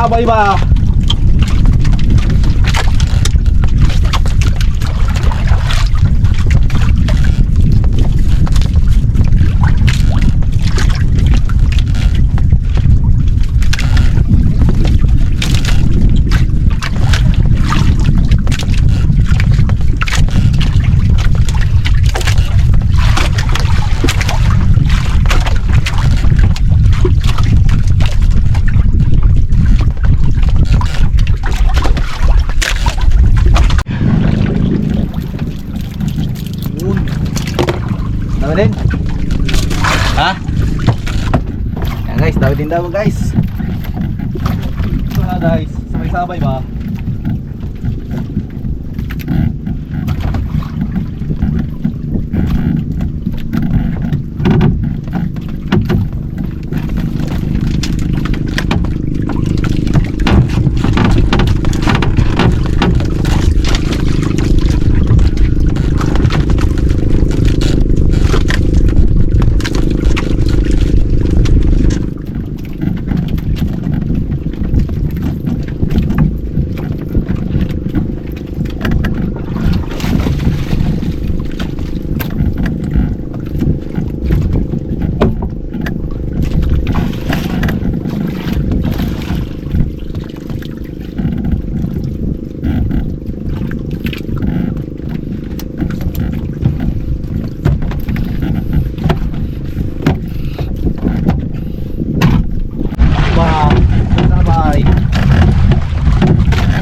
sabay ba? Din. Ha? Yan guys, dami din daw guys. Guys, sabay-sabay ba?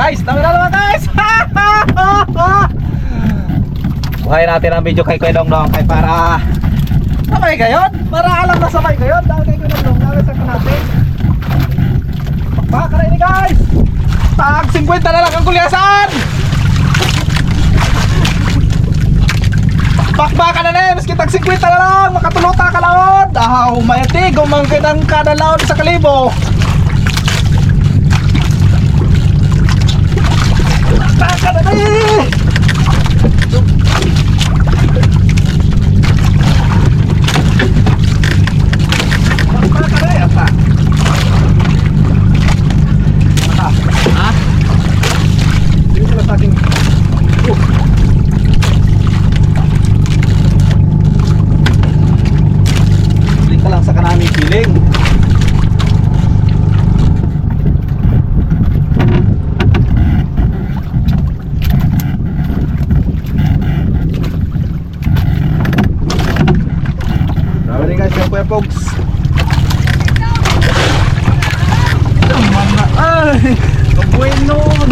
Guys, tama na naman guys. Buhay natin ang video kay Kuya Dongdong kay para sabay kayo. Para alam na sabay kayo. Dahil kay Kuya Dongdong, nagasak natin. Pakpaka na ini guys. Tag 50 na lang ang kulyasan. Pakpaka na na, maski tag 50 na lang. Makatuluta ka laon. Mayati, gumangkin ang kada laon sa kalibo. Pakpaka na na eh. Folks, ay, kabuhin nun.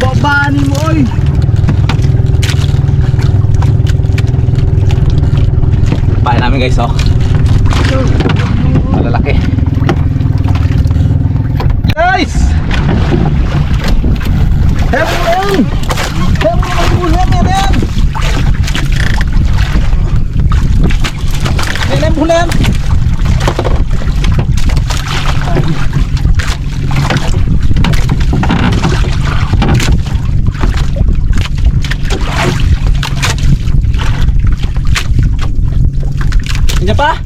Babaanin mo oy. Pahay namin guys oh. Malalaki guys. Heaven bulan. Ini apa?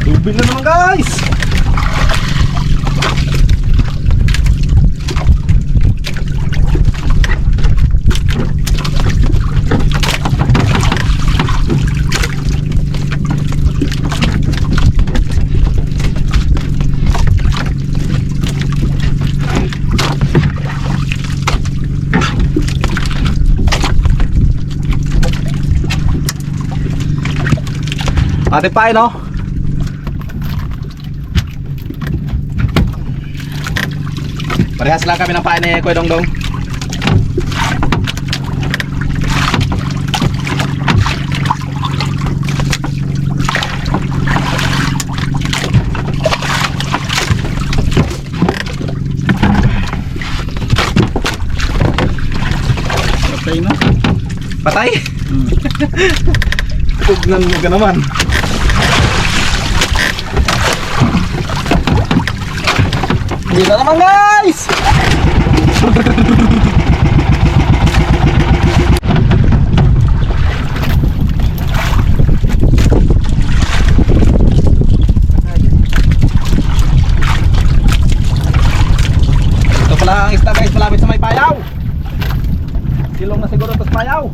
Tubig na naman guys. Ate pa no? Parehas lang kami ng pain ni Kuya Dongdong. Patay na? Patay? Tugnan mo ka naman. Hindi na naman guys. Silong na siguro ito sa payaw.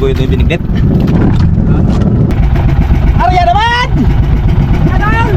Gue itu binignet. Arya naman! Adol!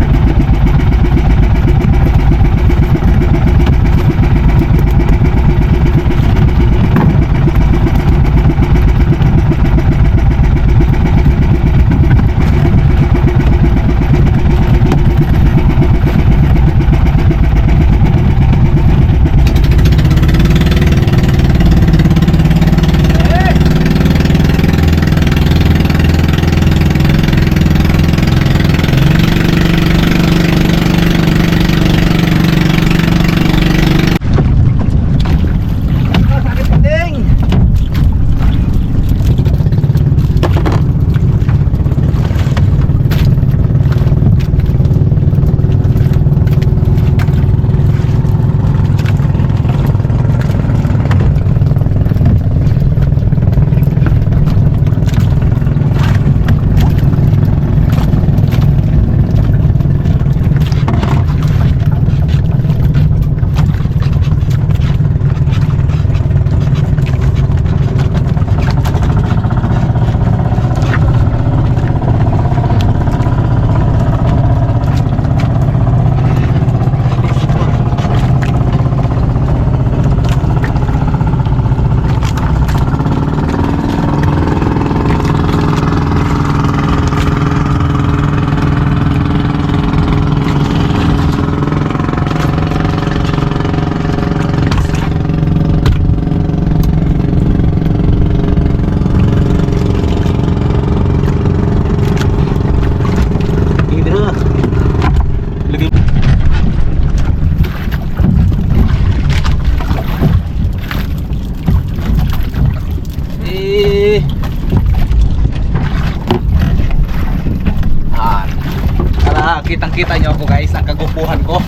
Kitang-kita nyo ako guys, ang kagupuhan ko.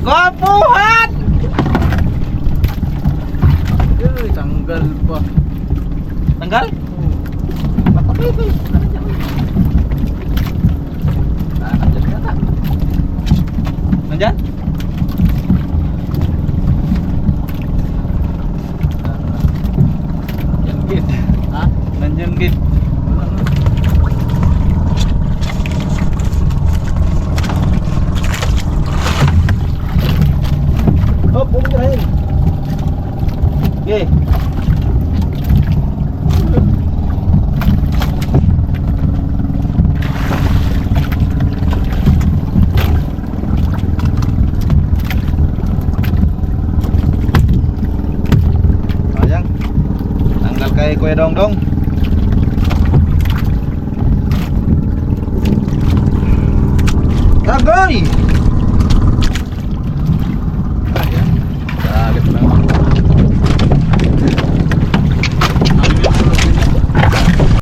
Gupuhan! Uy, tanggal pa. Tanggal? Patapay ko. Nandyan yata. Nandyan? Nandyan git. Ha? Nandyan git. Hop, huwag mo dahil. Okay. Sayang. Tanggal kay Kuya Dongdong. Agoy!